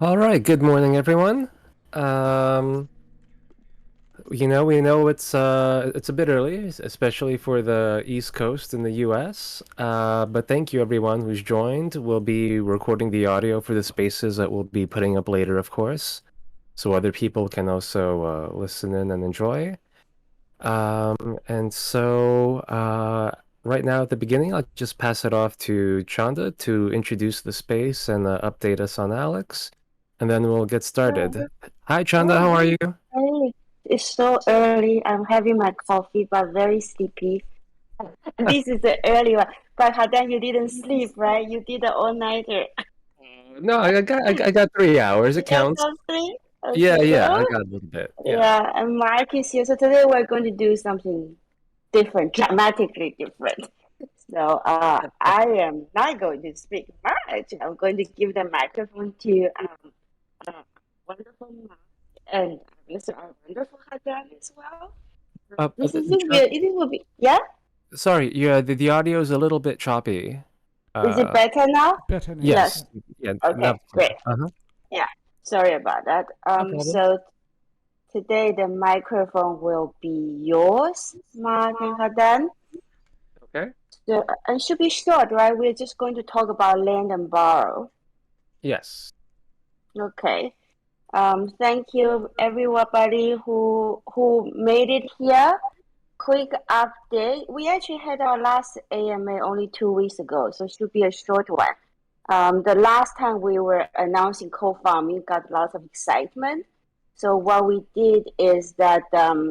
All right, good morning, everyone. Um, we know it's a bit early, especially for the East Coast in the US. But thank you everyone who's joined. We'll be recording the audio for the spaces that we'll be putting up later, of course, so other people can also listen in and enjoy. And so right now at the beginning, I'll just pass it off to Chanda to introduce the space and update us on Alex, and then we'll get started. Oh, Hi, Chanda, how are oh, you? hey. It's so early. I'm having my coffee, but very sleepy. This is the early one. But then you didn't sleep, right? You did the all-nighter. No, I got 3 hours. It You got counts. some sleep? Yeah, Okay. yeah, I Oh, got a little bit. Yeah. yeah. And Mark is here. So today we're going to do something different, dramatically different. So I am not going to speak much. I'm going to give the microphone to uh, wonderful Mark and Mr. Wonderful Hadan as well. This will be, yeah? Sorry, yeah, the audio is a little bit choppy. Is it Uh, better now? Better now. Yes. yes, yeah, Okay, now it's great. better. Uh-huh. Yeah. Sorry about that. No problem. So today the microphone will be yours, Mark and Hadan. Okay. So, it should be short, right? We're just going to talk about land and borrow. Yes. Okay. Thank you everybody who made it here. Quick update. We actually had our last AMA only 2 weeks ago, so it should be a short one. The last time we were announcing co-farming got lots of excitement. So what we did is that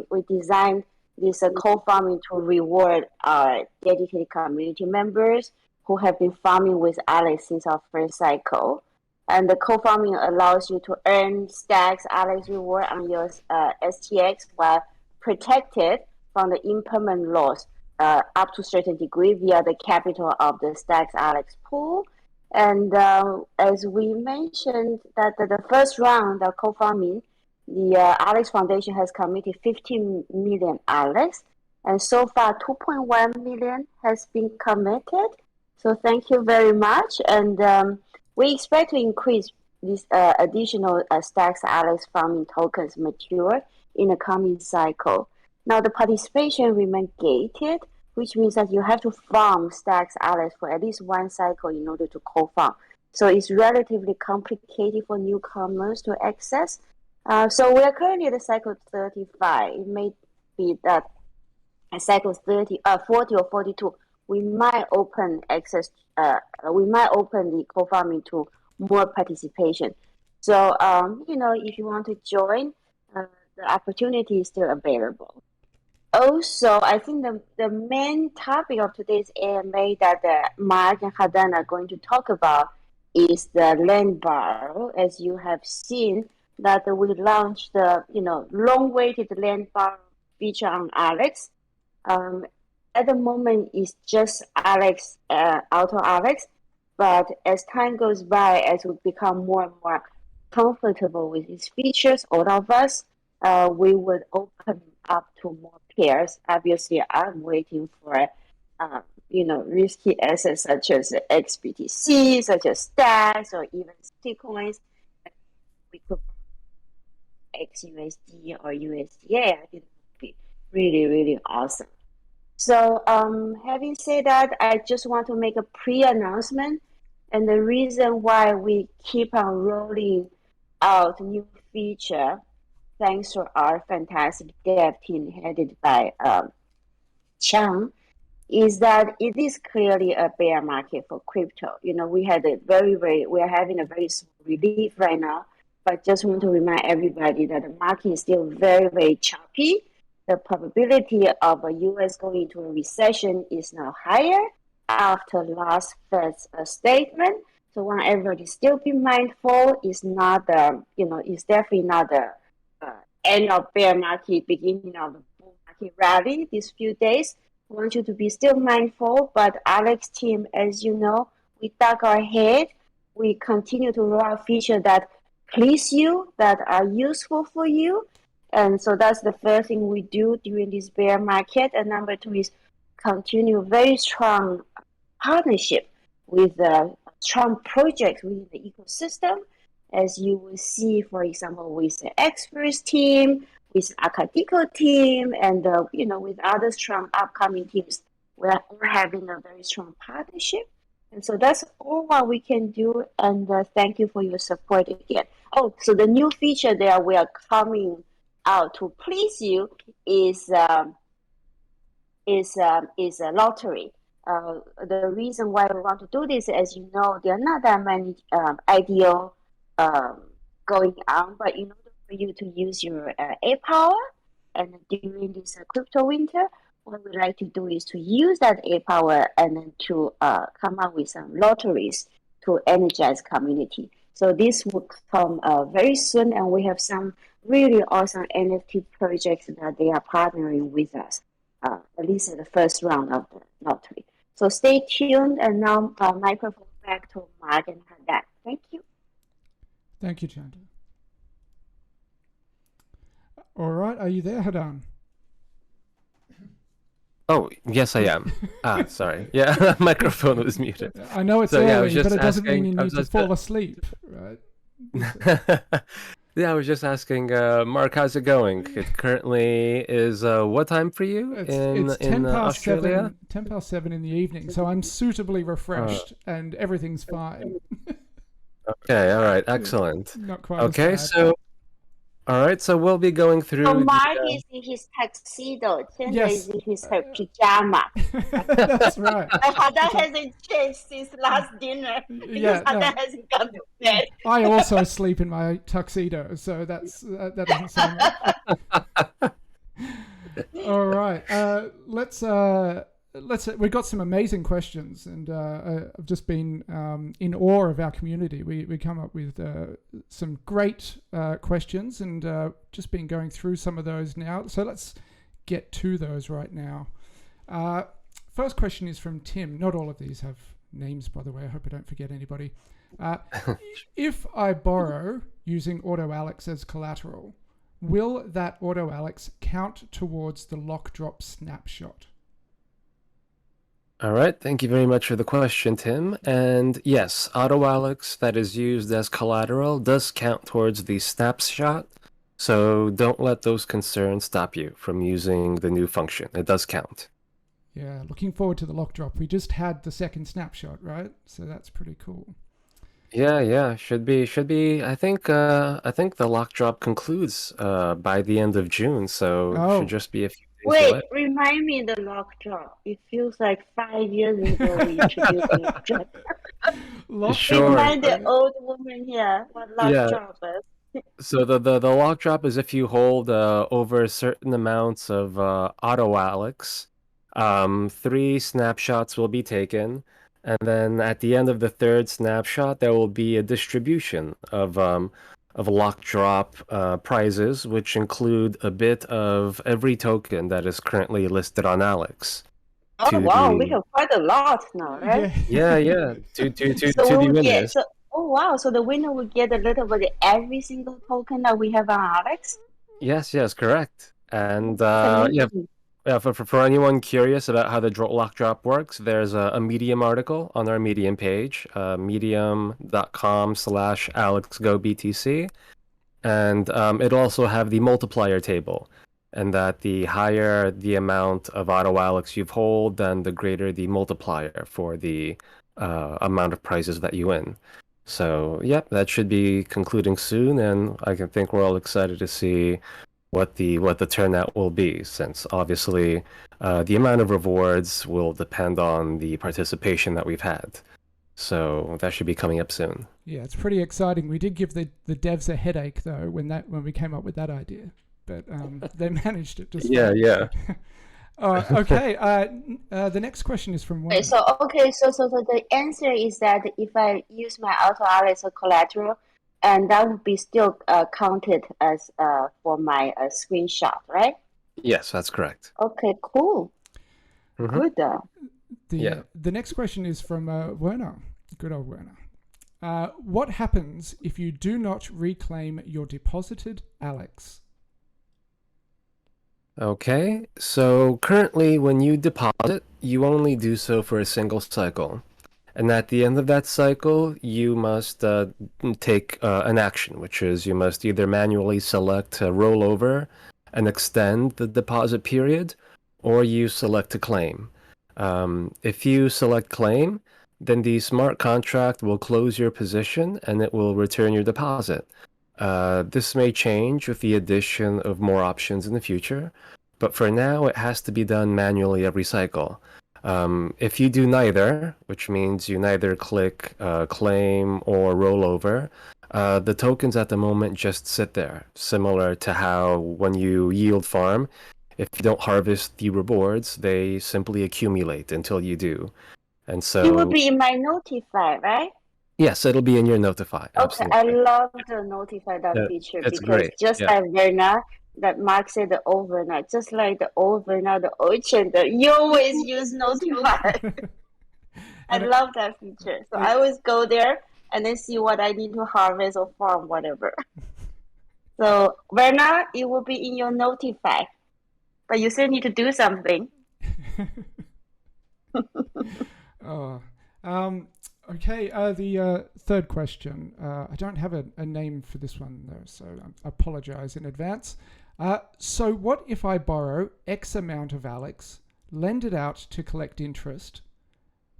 we designed this co-farming to reward our dedicated community members who have been farming with Alex since our first cycle. And the co-farming allows you to earn stacks Alex reward on your STX while protected from the impermanent loss up to a certain degree via the capital of the stacks Alex pool. And as we mentioned, that the first round of co-farming, the Alex Foundation has committed 15 million Alex, and so far 2.1 million has been committed. So thank you very much, and we expect to increase this additional stacks Alex farming tokens mature in the coming cycle. Now the participation remains gated, which means that you have to farm stacks Alex for at least one cycle in order to co-farm. So it's relatively complicated for newcomers to access. So we are currently at the cycle 35. It may be that at cycle 40 or 42, we might open access, we might open the co-farming to more participation. So, if you want to join, the opportunity is still available. Also, I think the main topic of today's AMA that Mark and Hadan are going to talk about is the land borrow. As you have seen, that we launched the long-awaited land borrow feature on Alex. Um, at the moment, it's just Alex, Auto Alex, but as time goes by, as we become more and more comfortable with these features, all of us, we would open up to more pairs. Obviously, I'm waiting for, risky assets such as XBTC, such as stacks, or even stablecoins. We could XUSD or USDA. I think it would be really, really awesome. So, having said that, I just want to make a pre-announcement, and the reason why we keep on rolling out new feature, thanks to our fantastic dev team headed by Chang, is that it is clearly a bear market for crypto. We had we are having a very small relief right now, but just want to remind everybody that the market is still very, very choppy. The probability of a US going into a recession is now higher after last Fed's statement. So want everybody still be mindful. It's not it's definitely not the end of bear market, beginning of the bull market rally these few days. I want you to be still mindful, but Alex team, as you know, we dug our head. We continue to roll out features that please you, that are useful for you. And so that's the first thing we do during this bear market. And number two is continue very strong partnership with strong projects within the ecosystem. as you will see, for example, with the experts team, with academic team, and with other strong upcoming teams, we're having a very strong partnership. And so that's all what we can do. And thank you for your support again. Oh, so the new feature that we are coming out to please you is is a lottery. The reason why we want to do this, as you know, there are not that many ideal um, going on, but in order for you to use your air power and during this crypto winter, what we like to do is to use that air power and then to come up with some lotteries to energize community. So this will come very soon, and we have some really awesome NFT projects that they are partnering with us, at least in the first round of the lottery. So stay tuned, and now microphone back to Mark and Haddad. Thank you. Thank you, Chandra. All right, are you there, Hadan? Oh, yes, I am. Sorry. Yeah, microphone was muted. I know it's So, yeah, I was early, but just it doesn't mean asking- you I need was to just- fall asleep, right? Yeah, I was just asking, Mark, how's it going? It currently is what time for you It's 10 in past Australia? 7 in the evening, so I'm suitably refreshed and everything's fine. Okay, all right, excellent. Not quite Okay, as bad. so all right, so we'll be going through So the, Mark is in his tuxedo. Tinder Yes. is in his her pajama. That's right. And Haddad hasn't changed since last dinner because Yeah, no. Haddad hasn't gone to bed. I also sleep in my tuxedo, so that doesn't sound right. All right, we've got some amazing questions, and I've just been in awe of our community. We come up with some great questions, and just been going through some of those now. So let's get to those right now. First question is from Tim. Not all of these have names, by the way. I hope I don't forget anybody. If I borrow using AutoAlex as collateral, will that AutoAlex count towards the lock drop snapshot? All right, thank you very much for the question, Tim. And yes, AutoAlex that is used as collateral does count towards the snapshot. So don't let those concerns stop you from using the new function. It does count. Yeah, looking forward to the lock drop. We just had the second snapshot, right? So that's pretty cool. Yeah, should be. I think the lock drop concludes by the end of June, so Oh. should just be a few days Wait, away. remind me the lock drop. It feels like 5 years ago we introduced the lock drop. Lock Sure. Remind the old woman here what lock Yeah. drop is. So the lock drop is if you hold over certain amounts of AutoAlex, 3 snapshots will be taken, and then at the end of the 3rd snapshot, there will be a distribution of lock drop prizes, which include a bit of every token that is currently listed on Alex. Oh To wow, the- we have quite a lot now, right? Yeah. Yeah. To So the we'll get winners. oh wow, so the winner will get a little bit every single token that we have on Alex. Yes, correct. And That's yeah, amazing. for anyone curious about how the lock drop works, there's a Medium article on our Medium page, medium.com/AlexGoBTC, and it'll also have the multiplier table, and that the higher the amount of AutoAlex you hold, then the greater the multiplier for the amount of prizes that you win. So, yep, that should be concluding soon, and I can think we're all excited to see what the turnout will be, since obviously the amount of rewards will depend on the participation that we've had. So that should be coming up soon. Yeah, it's pretty exciting. We did give the devs a headache though when we came up with that idea, but they managed it just fine. Yeah. Okay. The next question is from Okay, so the answer is that if I use my auto as a collateral, and that would be still counted as for my screenshot, right? Yes, that's correct. Okay, cool. Mhm. Good. The next question is from Werner. Good old Werner. What happens if you do not reclaim your deposited Alex? Okay, so currently when you deposit, you only do so for a single cycle. And at the end of that cycle, you must take an action, which is you must either manually select roll over and extend the deposit period, or you select to claim. If you select claim, then the smart contract will close your position and it will return your deposit. This may change with the addition of more options in the future, but for now, it has to be done manually every cycle. If you do neither, which means you neither click claim or rollover, the tokens at the moment just sit there, similar to how when you yield farm, if you don't harvest the rewards, they simply accumulate until you do. And It will so, be in my notify, right? yes, it'll be in your notify. Okay, I Absolutely. love the notify that feature It's because great. just Yeah. like Verna, that Mark said the overnight, just like the overnight, the ocean, you always use notify. I And love that feature. So I always go there and then see what I need to harvest or farm, whatever. So Verna, it will be in your notify, but you still need to do something. Oh, okay. The third question. I don't have a name for this one though, so I apologize in advance. So what if I borrow X amount of Alex, lend it out to collect interest,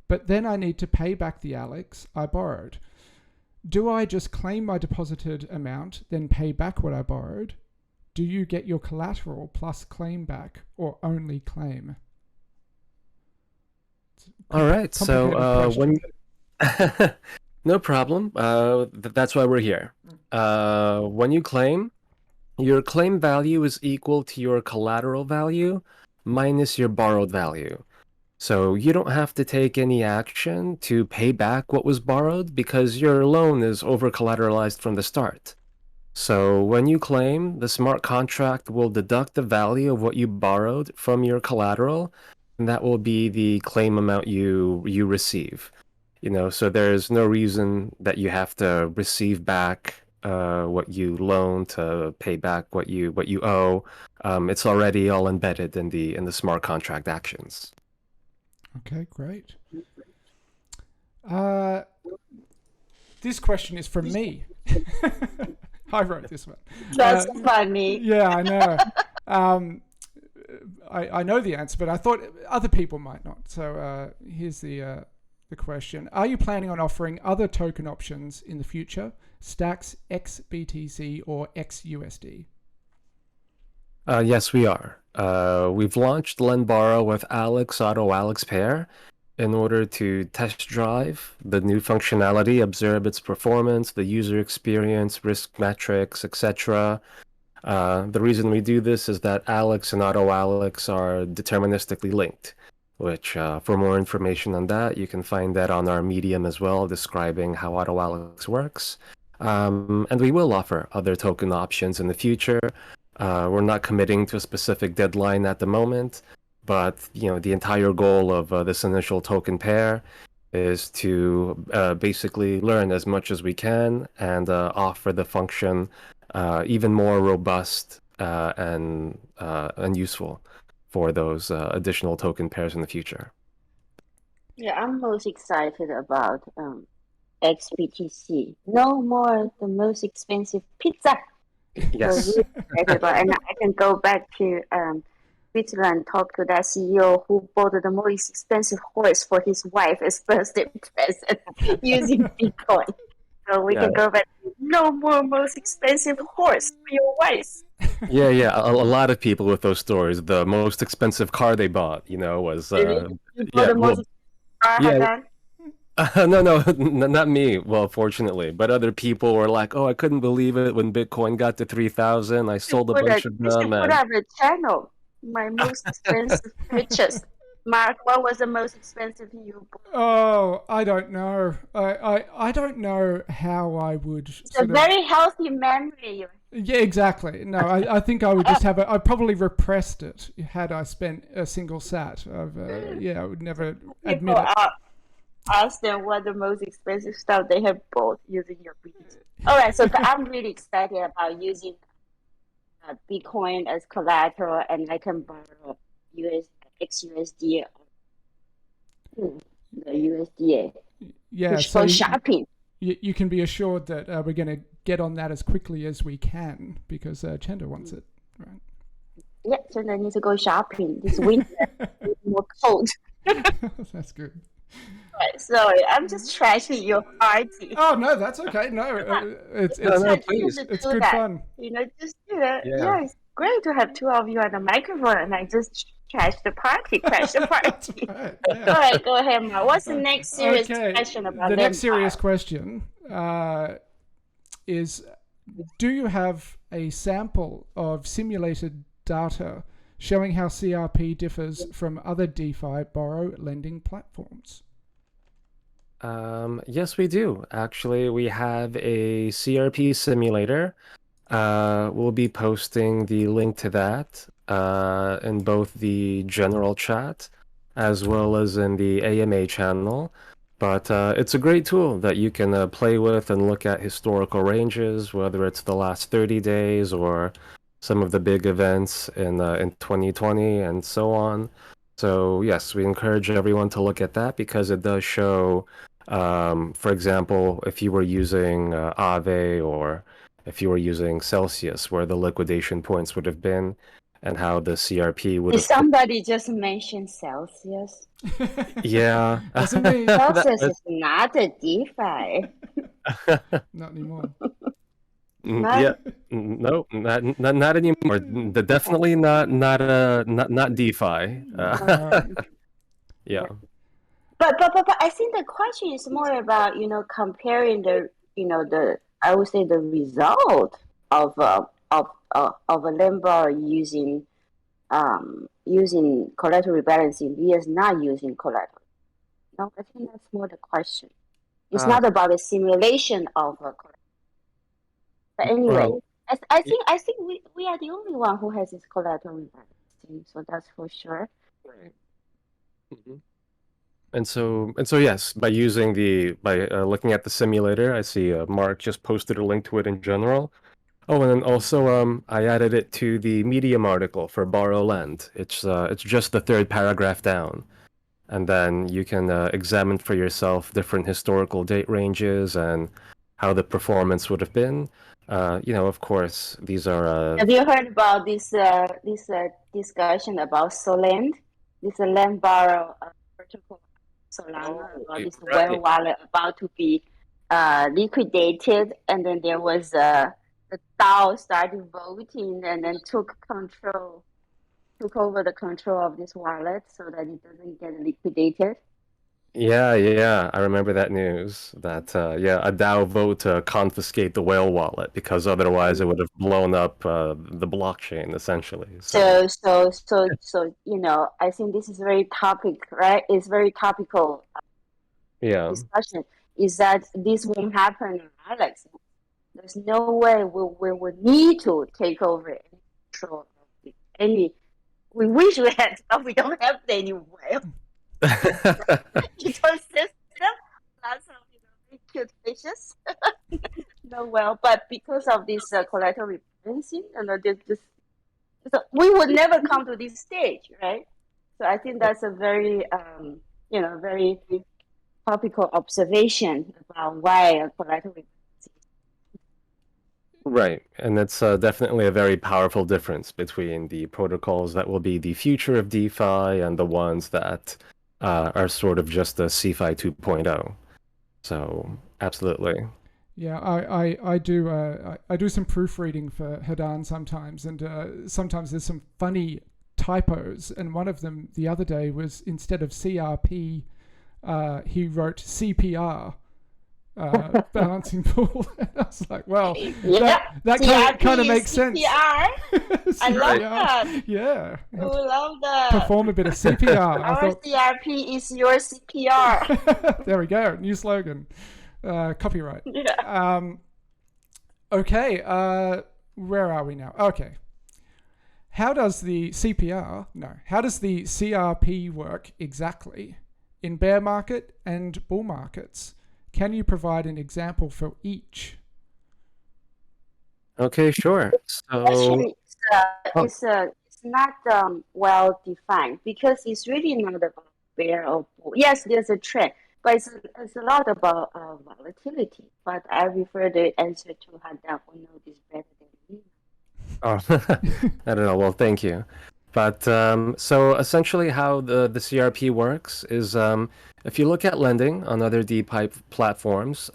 but then I need to pay back the Alex I borrowed? Do I just claim my deposited amount, then pay back what I borrowed? Do you get your collateral plus claim back, or only claim? All right. So when no problem. That's why we're here. When you claim, your claim value is equal to your collateral value minus your borrowed value. So you don't have to take any action to pay back what was borrowed because your loan is over collateralized from the start. So when you claim, the smart contract will deduct the value of what you borrowed from your collateral, and that will be the claim amount you receive. So there's no reason that you have to receive back what you loan to pay back what you owe. It's already all embedded in the smart contract actions. Okay, great. This question is from me. I wrote this one. That's funny. Yeah, I know. I know the answer, but I thought other people might not. So here's the question. Are you planning on offering other token options in the future? Stacks, XBTC, or XUSD? Yes, we are. We've launched Lend Borrow with Alex Auto Alex pair in order to test drive the new functionality, observe its performance, the user experience, risk metrics, etc. The reason we do this is that Alex and Auto Alex are deterministically linked, which for more information on that, you can find that on our Medium as well, describing how Auto Alex works. And we will offer other token options in the future. We're not committing to a specific deadline at the moment, but the entire goal of this initial token pair is to basically learn as much as we can and offer the function even more robust and useful for those additional token pairs in the future. Yeah, I'm most excited about XBTC. No more the most expensive pizza. Yes. So really excited about, and I can go back to Switzerland, talk to that CEO who bought the most expensive horse for his wife as birthday present using Bitcoin. So we Yeah. can go back to no more most expensive horse for your wife. Yeah. A lot of people with those stories. The most expensive car they bought, was Really? You bought yeah. the most Well, car, yeah. Hagan? No, not me. Well, fortunately, but other people were like, "Oh, I couldn't believe it when Bitcoin got to 3,000. I sold a bunch of You should them." put And up a channel. My most expensive purchase. Mark, what was the most expensive you bought? Oh, I don't know. I don't know how I would It's a sort of. very healthy memory. Yeah, exactly. No, I think I would just have I probably repressed it had I spent a single sat. I would never admit People it. ask them what the most expensive stuff they have bought using your BTC. All right, so I'm really excited about using Bitcoin as collateral, and I can borrow XUSD, the USDA. Yeah, to so go shopping. you can be assured that we're going to get on that as quickly as we can because Chenda wants it, right? Yeah, so I need to go shopping this winter. It's more cold. That's good. Right, sorry, I'm just trashing your party. Oh no, that's okay. No, it's No, no, I just please. had to it's do good that. fun. Just Yeah. yeah, it's great to have two of you on the microphone, and I just trash the party, crash the That's party. right. All Yeah. right, go ahead, Ma. What's the next serious Okay. question about The next Lampard? serious question is: do you have a sample of simulated data showing how CRP differs from other DeFi borrow lending platforms? Yes, we do. Actually, we have a CRP simulator. We'll be posting the link to that in both the general chat as well as in the AMA channel. But it's a great tool that you can play with and look at historical ranges, whether it's the last 30 days or some of the big events in 2020 and so on. So yes, we encourage everyone to look at that because it does show, for example, if you were using Aave or if you were using Celsius, where the liquidation points would have been, and how the CRP would Did have. somebody just mention Celsius? Yeah. Wasn't me. Celsius is not a DeFi. Not anymore. Yeah. No, not anymore. Definitely not DeFi. Yeah. But I think the question is more about comparing the I would say the result of a lender using collateral rebalancing versus not using collateral. No, I think that's more the question. It's not about the simulation of a collateral. But anyway, Well, I think we are the only one who has this collateral rebalancing, so that's for sure. right. Mhm. And so yes, by looking at the simulator, I see Mark just posted a link to it in general. Oh, and then also I added it to the Medium article for Borrow Lend. It's just the third paragraph down, and then you can examine for yourself different historical date ranges and how the performance would have been. Of course, these are. Have you heard about this discussion about Solend, this land borrow protocol Solana, about this Right. whale wallet about to be liquidated, and then there was the DAO started voting and then took over the control of this wallet so that it doesn't get liquidated. Yeah, I remember that news. That a DAO vote to confiscate the whale wallet because otherwise it would have blown up the blockchain essentially. So I think this is very right? It's very topical Yeah. discussion. Is that this won't happen, Alex? There's no way we would need to take over any control of any. We wish we had, but we don't have any way. Ecosystem, lots of very cute fishes. No, well, but because of this collateral rebalancing, we would never come to this stage, right? So I think that's a very very topical observation about why a collateral rebalancing. Right, and it's definitely a very powerful difference between the protocols that will be the future of DeFi and the ones that are sort of just the CeFi 2.0. So, absolutely. Yeah, I do some proofreading for Hadan sometimes, and sometimes there's some funny typos. And one of them the other day was instead of CRP, he wrote CPR. Balancing pool. I was like, well, that kind of makes sense. I love that. Yeah. I love that. Perform a bit of CPR. Our CRP is your CPR. There we go. New slogan. Copyright. Yeah. Okay. Where are we now? Okay. How does the CRP work exactly in bear market and bull markets? Can you provide an example for each? Okay, sure. So Actually, it's not well defined because it's really not about bear or bull. Yes, there's a trend, But it's a lot about volatility. But I refer the answer to Hadam, who knows this better than me. Oh, I don't know. Well, thank you. But so essentially, how the CRP works is if you look at lending on other DeFi platforms,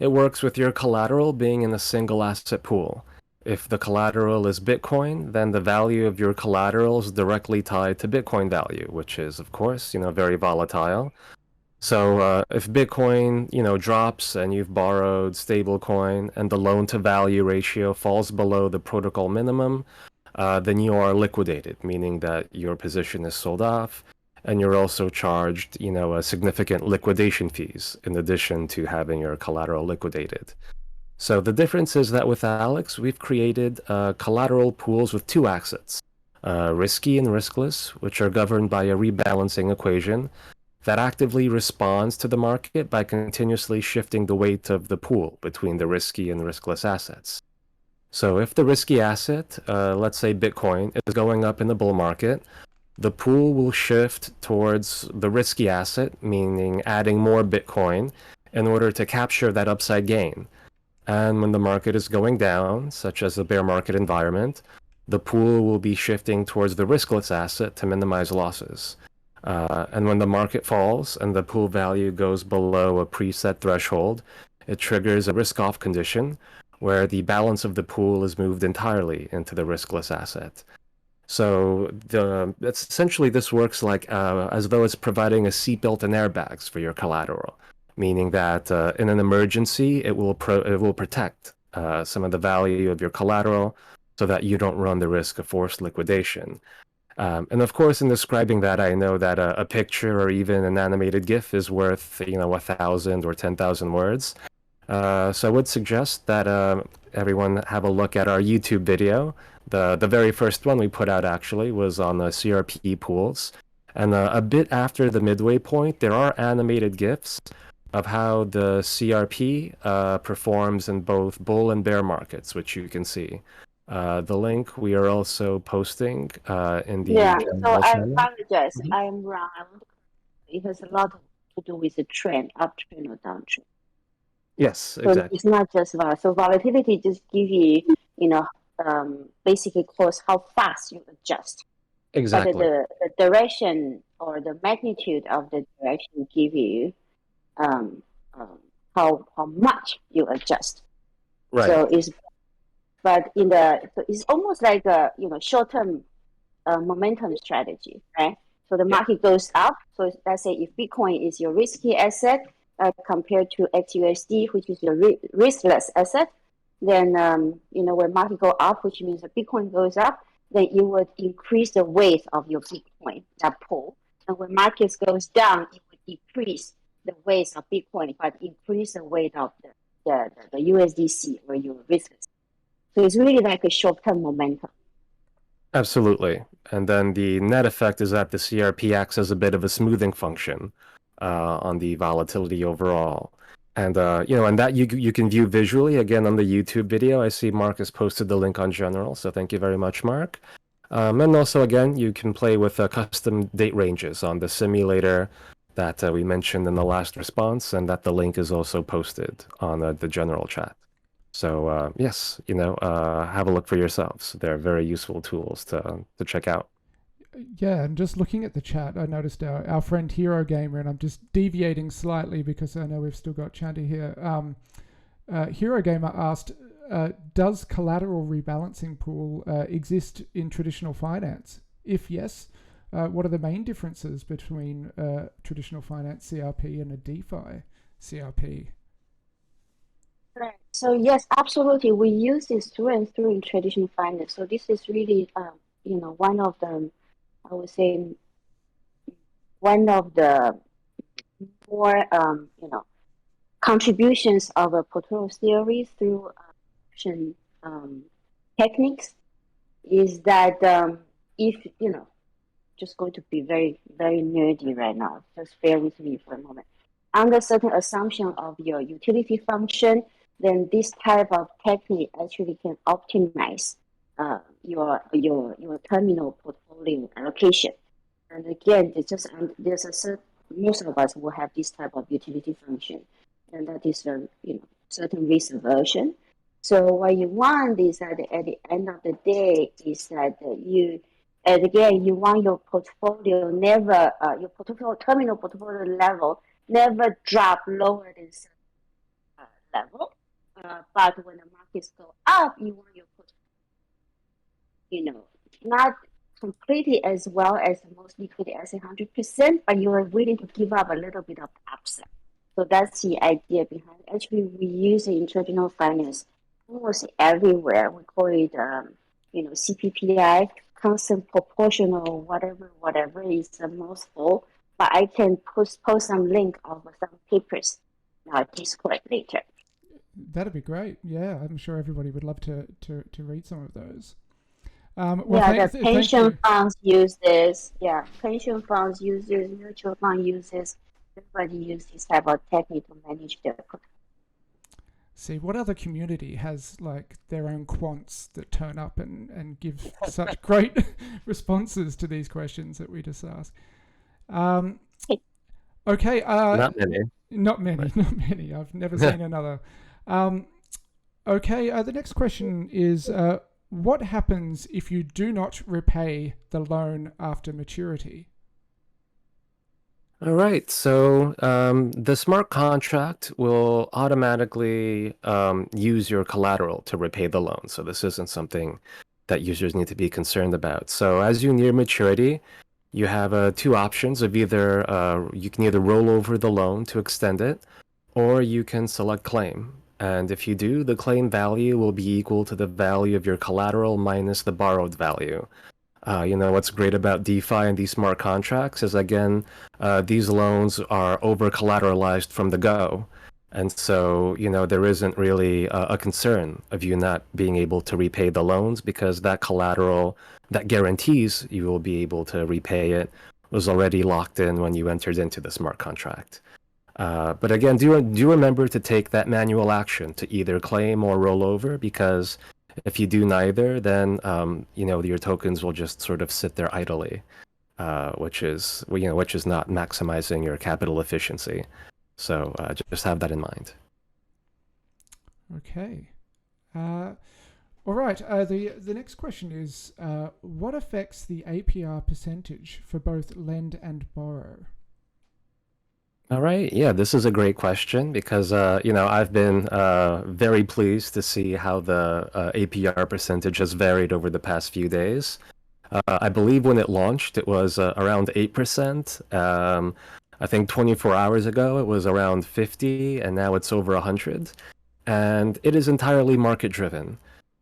it works with your collateral being in a single asset pool. If the collateral is Bitcoin, then the value of your collateral is directly tied to Bitcoin value, which is, of course, very volatile. So if Bitcoin, drops and you've borrowed stablecoin and the loan to value ratio falls below the protocol minimum, then you are liquidated, meaning that your position is sold off, and you're also charged, a significant liquidation fees in addition to having your collateral liquidated. So the difference is that with Alex, we've created collateral pools with two assets, risky and riskless, which are governed by a rebalancing equation that actively responds to the market by continuously shifting the weight of the pool between the risky and riskless assets. So if the risky asset, let's say Bitcoin, is going up in the bull market, the pool will shift towards the risky asset, meaning adding more Bitcoin in order to capture that upside gain. And when the market is going down, such as a bear market environment, the pool will be shifting towards the riskless asset to minimize losses. And when the market falls and the pool value goes below a preset threshold, it triggers a risk-off condition where the balance of the pool is moved entirely into the riskless asset. So that's essentially this works like as though it's providing a seatbelt and airbags for your collateral, meaning that in an emergency it will protect some of the value of your collateral so that you don't run the risk of forced liquidation. And of course, in describing that, I know that a picture or even an animated GIF is worth, 1,000 or 10,000 words. So I would suggest that everyone have a look at our YouTube video. The very first one we put out actually was on the CRP pools. And a bit after the midway point, there are animated GIFs of how the CRP performs in both bull and bear markets, which you can see. The link we are also posting in the Yeah, so general I channel. apologize. Mhm. I'm wrong. It has a lot to do with the trend, uptrend or downtrend. Yes, So exactly. it's not just volatility. So volatility just give you, basically cause how fast you adjust. But Exactly. the direction or the magnitude of the direction give you um, how much you adjust. Right. So it's almost like a short term momentum strategy, right? So the Yeah. market goes up. So let's say if Bitcoin is your risky asset compared to XUSD, which is your riskless asset, then when market go up, which means the Bitcoin goes up, then you would increase the weight of your Bitcoin that pool. And when markets goes down, it would decrease the weight of Bitcoin, but increase the weight of the USDC or your riskless. So it's really like a short term momentum. Absolutely. And then the net effect is that the CRP acts as a bit of a smoothing function on the volatility overall. And and that you can view visually again on the YouTube video. I see Mark has posted the link on general, so thank you very much, Mark. And also again, you can play with custom date ranges on the simulator that we mentioned in the last response, and that the link is also posted on the general chat. So yes, have a look for yourselves. They're very useful tools to check out. Yeah, and just looking at the chat, I noticed our friend Hero Gamer, and I'm just deviating slightly because I know we've still got Chandy here. Hero Gamer asked, does collateral rebalancing pool exist in traditional finance? If yes, what are the main differences between traditional finance CRP and a DeFi CRP? Right. So yes, absolutely. We use this through and through in traditional finance. So this is really, one of the, I would say, one of the more, contributions of a portfolio theory through option techniques is that if, just going to be very, very nerdy right now, just bear with me for a moment. Under certain assumption of your utility function, then this type of technique actually can optimize your terminal portfolio allocation. And again, there's a most of us will have this type of utility function, and that is a certain risk aversion. So what you want is that at the end of the day is that you, and again, you want your portfolio never, your portfolio terminal portfolio level never drop lower than certain level. But when the markets go up, you want your portfolio, not completely as well as the most liquid asset 100%, but you are willing to give up a little bit of upside. So that's the idea behind it. Actually, we use it in traditional finance almost everywhere. We call it, CPPI, constant proportional, whatever is the most full. But I can post some link of some papers in our Discord later. That'd be great. Yeah, I'm sure everybody would love to read some of those. The pension funds use this. Yeah, pension funds use this, mutual fund uses. Everybody uses this type of technique to manage their portfolio. See, what other community has like their own quants that turn up and give such great responses to these questions that we just asked? Okay. Not many. Not many. I've never seen another. Okay. The next question is, what happens if you do not repay the loan after maturity? All right, so the smart contract will automatically use your collateral to repay the loan. So this isn't something that users need to be concerned about. So as you near maturity, you have two options of either you can either roll over the loan to extend it, or you can select claim. And if you do, the claim value will be equal to the value of your collateral minus the borrowed value. What's great about DeFi and these smart contracts is, again, these loans are over collateralized from the go. And so, there isn't really a concern of you not being able to repay the loans, because that collateral that guarantees you will be able to repay it was already locked in when you entered into the smart contract. But again, do remember to take that manual action to either claim or roll over, because if you do neither, then your tokens will just sort of sit there idly, which is not maximizing your capital efficiency. So just have that in mind. Okay. All right. The next question is, what affects the APR percentage for both lend and borrow? All right. Yeah, this is a great question because, I've been very pleased to see how the APR percentage has varied over the past few days. I believe when it launched, it was around 8%. I think 24 hours ago, it was around 50, and now it's over 100. And it is entirely market driven.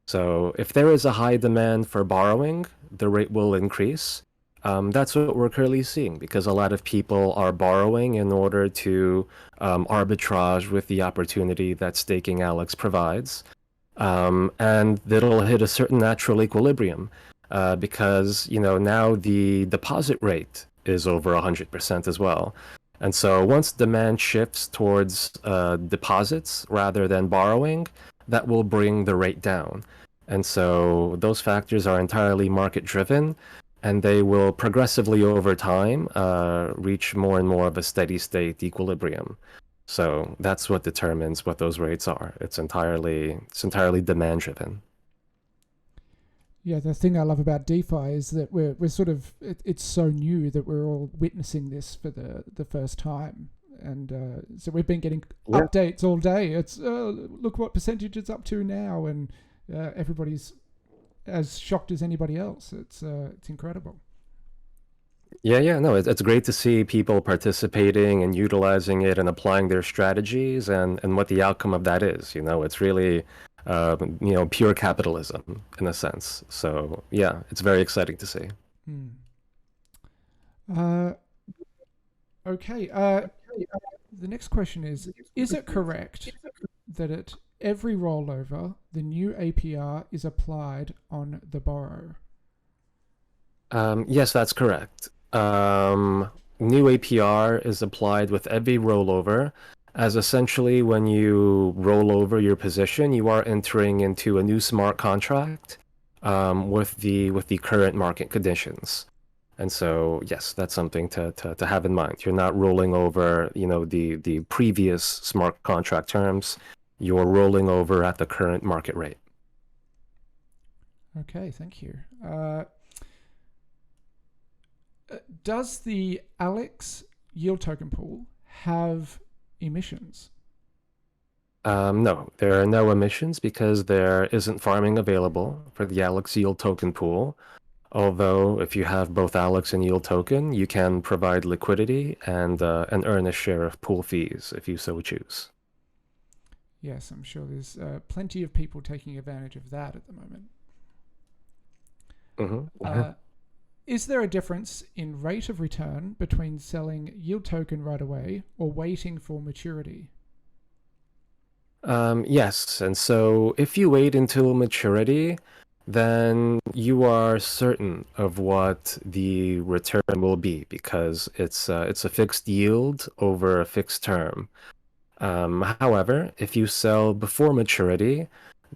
So if there is a high demand for borrowing, the rate will increase. That's what we're currently seeing, because a lot of people are borrowing in order to arbitrage with the opportunity that staking Alex provides. And it'll hit a certain natural equilibrium because, now the deposit rate is over 100% as well. And so once demand shifts towards deposits rather than borrowing, that will bring the rate down. And so those factors are entirely market driven, and they will progressively over time reach more and more of a steady state equilibrium. So that's what determines what those rates are. It's entirely demand driven. Yeah, the thing I love about DeFi is that we're sort of, it's so new that we're all witnessing this for the first time. And so we've been getting updates all day. It's look what percentage it's up to now, and everybody's as shocked as anybody else. It's incredible. Yeah, no, it's great to see people participating and utilizing it and applying their strategies, and what the outcome of that is. It's really pure capitalism in a sense. So yeah, it's very exciting to see. Okay. The next question is it correct that at every rollover, the new APR is applied on the borrow? Yes, that's correct. New APR is applied with every rollover, as essentially when you roll over your position, you are entering into a new smart contract with the current market conditions. And so, yes, that's something to have in mind. You're not rolling over, the previous smart contract terms. You're rolling over at the current market rate. Okay, thank you. Does the Alex yield token pool have emissions? No, there are no emissions because there isn't farming available for the Alex yield token pool. Although, if you have both Alex and yield token, you can provide liquidity and earn a share of pool fees if you so choose. Yes, I'm sure there's plenty of people taking advantage of that at the moment. Is there a difference in rate of return between selling yield token right away or waiting for maturity? Yes, and so if you wait until maturity, then you are certain of what the return will be because it's a fixed yield over a fixed term. However, if you sell before maturity,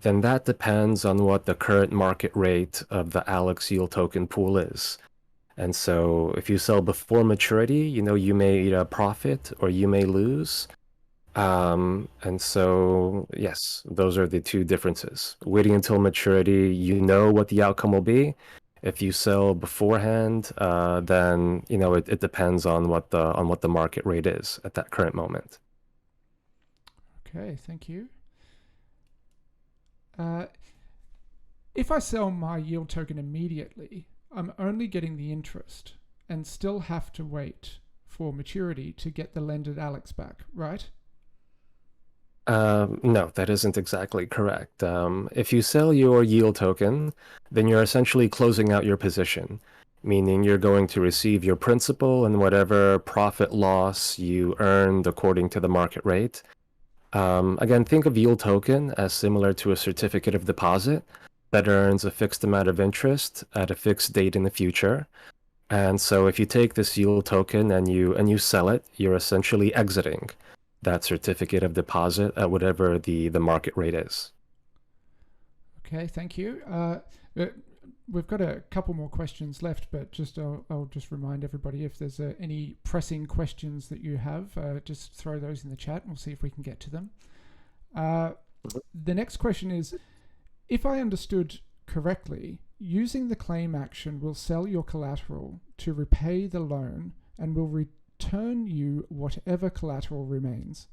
then that depends on what the current market rate of the Alex yield token pool is. And so if you sell before maturity, you may eat a profit or you may lose. And so, yes, those are the two differences. Waiting until maturity, you know what the outcome will be. If you sell beforehand, then it depends on what the market rate is at that current moment. Okay, thank you. If I sell my yield token immediately, I'm only getting the interest and still have to wait for maturity to get the lended Alex back, right? No, that isn't exactly correct. If you sell your yield token, then you're essentially closing out your position, meaning you're going to receive your principal and whatever profit loss you earned according to the market rate. Again, think of yield token as similar to a certificate of deposit that earns a fixed amount of interest at a fixed date in the future. And so if you take this yield token and you sell it, you're essentially exiting that certificate of deposit at whatever the market rate is. Okay, thank you. We've got a couple more questions left, but I'll just remind everybody if there's any pressing questions that you have, just throw those in the chat and we'll see if we can get to them. The next question is, if I understood correctly, using the claim action will sell your collateral to repay the loan and will return you whatever collateral remains.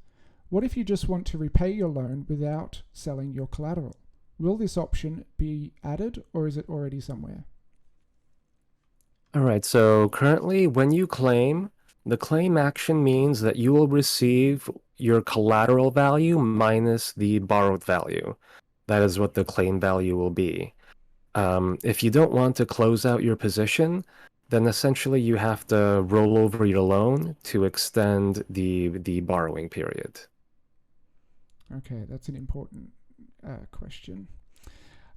What if you just want to repay your loan without selling your collateral? Will this option be added or is it already somewhere? All right, so currently when you claim, the claim action means that you will receive your collateral value minus the borrowed value. That is what the claim value will be. If you don't want to close out your position, then essentially you have to roll over your loan to extend the borrowing period. Okay, that's an important question.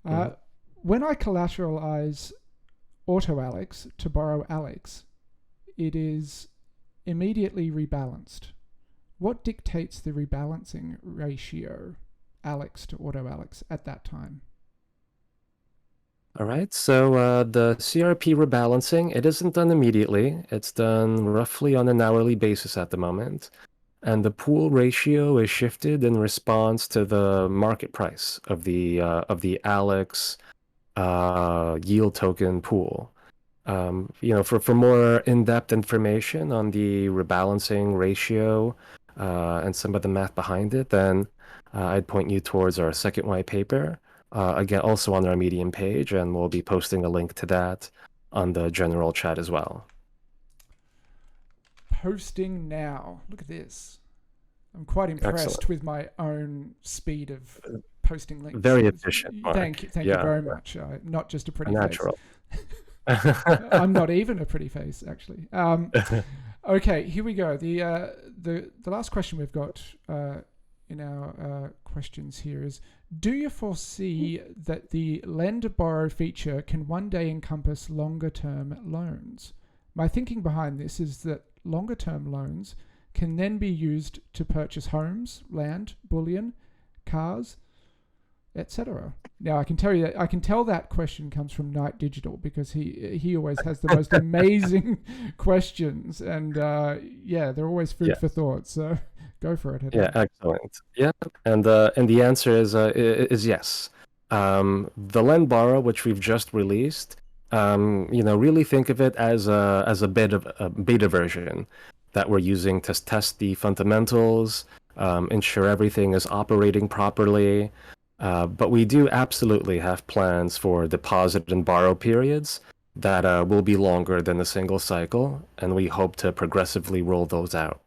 When I collateralize Auto Alex to borrow Alex, it is immediately rebalanced. What dictates the rebalancing ratio, Alex to Auto Alex, at that time? All right, so the CRP rebalancing, it isn't done immediately. It's done roughly on an hourly basis at the moment. And the pool ratio is shifted in response to the market price of the Alex yield token pool. For more in-depth information on the rebalancing ratio and some of the math behind it, then I'd point you towards our second white paper. Again, also on our Medium page, and we'll be posting a link to that on the general chat as well. Posting now. Look at this. I'm quite impressed Excellent. with my own speed of posting links. Very efficient, Mark. Thank you very much. Not just a pretty Natural. face. I'm not even a pretty face, actually. Okay, here we go. The last question we've got in our questions here is, do you foresee that the lend-borrow feature can one day encompass longer-term loans? My thinking behind this is that longer-term loans can then be used to purchase homes, land, bullion, cars, etc. Now I can tell that question comes from Night Digital, because he always has the most amazing questions, and they're always food for thought. So go for it, Hideo. Yeah, excellent. Yeah, and the answer is yes. The Lend Borrow, which we've just released, really think of it as a beta version that we're using to test the fundamentals, ensure everything is operating properly. But we do absolutely have plans for deposit and borrow periods that will be longer than a single cycle, and we hope to progressively roll those out.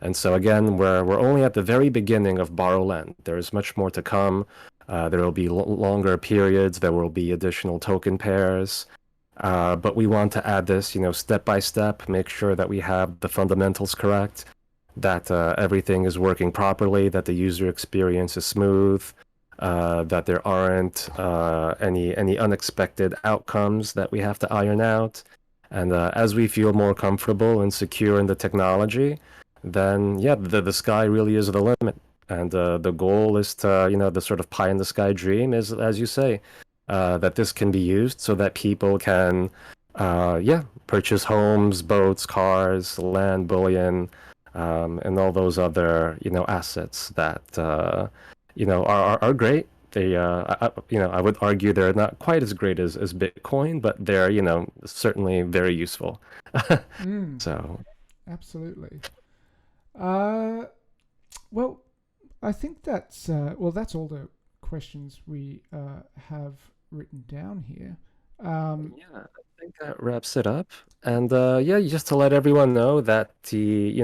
And so again, we're only at the very beginning of borrow lend. There's much more to come. There will be longer periods. There will be additional token pairs. But we want to add this, step by step, make sure that we have the fundamentals correct, that everything is working properly, that the user experience is smooth, that there aren't any unexpected outcomes that we have to iron out. And as we feel more comfortable and secure in the technology, then yeah, the sky really is the limit. And the goal is to, the sort of pie in the sky dream is, as you say, that this can be used so that people can, purchase homes, boats, cars, land, bullion, and all those other, assets that, are great. They, I would argue they're not quite as great as Bitcoin, but they're, certainly very useful. So. Absolutely. Well, I think that's that's all the questions we have written down here. Yeah, I think that wraps it up. And just to let everyone know that the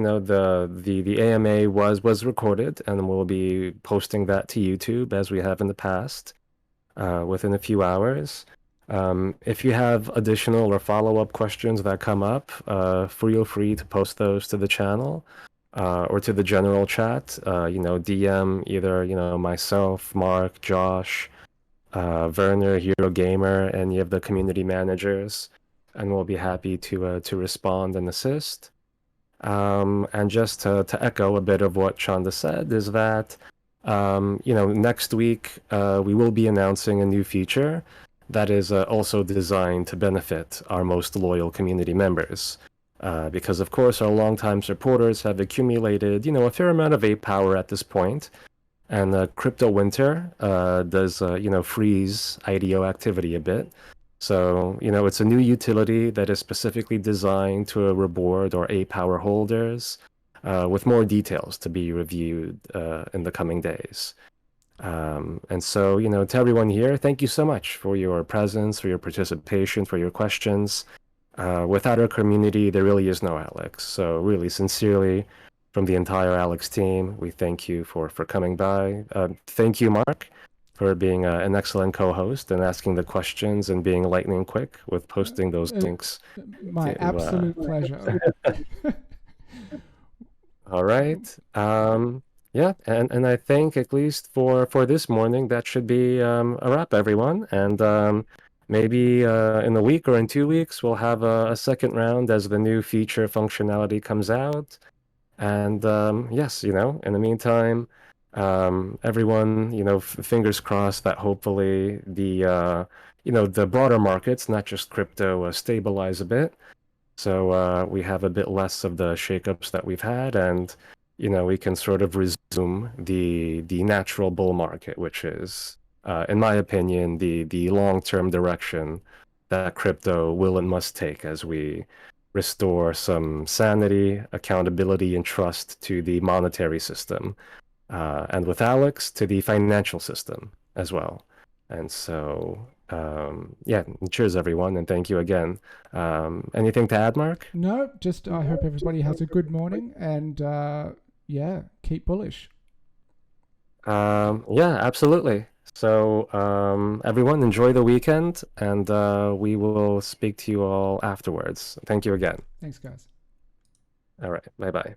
AMA was recorded, and we'll be posting that to YouTube as we have in the past, within a few hours. If you have additional or follow-up questions that come up, feel free to post those to the channel, or to the general chat. DM either, myself, Mark, Josh, Werner, Hero Gamer, any of the community managers, and we'll be happy to respond and assist. And just to echo a bit of what Chanda said, is that next week we will be announcing a new feature that is also designed to benefit our most loyal community members. Because of course our longtime supporters have accumulated, a fair amount of ape power at this point, and crypto winter does, freeze IDO activity a bit. So, it's a new utility that is specifically designed to reward our ape power holders, with more details to be reviewed in the coming days. And so, to everyone here, thank you so much for your presence, for your participation, for your questions. Without our community, there really is no Alex. So really, sincerely, from the entire Alex team, we thank you for coming by. Thank you, Mark, for being an excellent co-host and asking the questions and being lightning quick with posting those links. My absolute pleasure. All right. Yeah, and I think at least for this morning, that should be a wrap, everyone. And maybe in a week or in 2 weeks, we'll have a second round as the new feature functionality comes out. And yes, in the meantime, everyone, fingers crossed that hopefully the broader markets, not just crypto, stabilize a bit. So we have a bit less of the shakeups that we've had, and we can sort of resume the natural bull market, which is, in my opinion, the long-term direction that crypto will and must take as we restore some sanity, accountability, and trust to the monetary system, and with Alex, to the financial system as well. And so, cheers, everyone, and thank you again. Anything to add, Mark? No, just I hope everybody has a good morning, and keep bullish. Yeah, absolutely. So, everyone, enjoy the weekend, and we will speak to you all afterwards. Thank you again. Thanks, guys. All right. Bye-bye.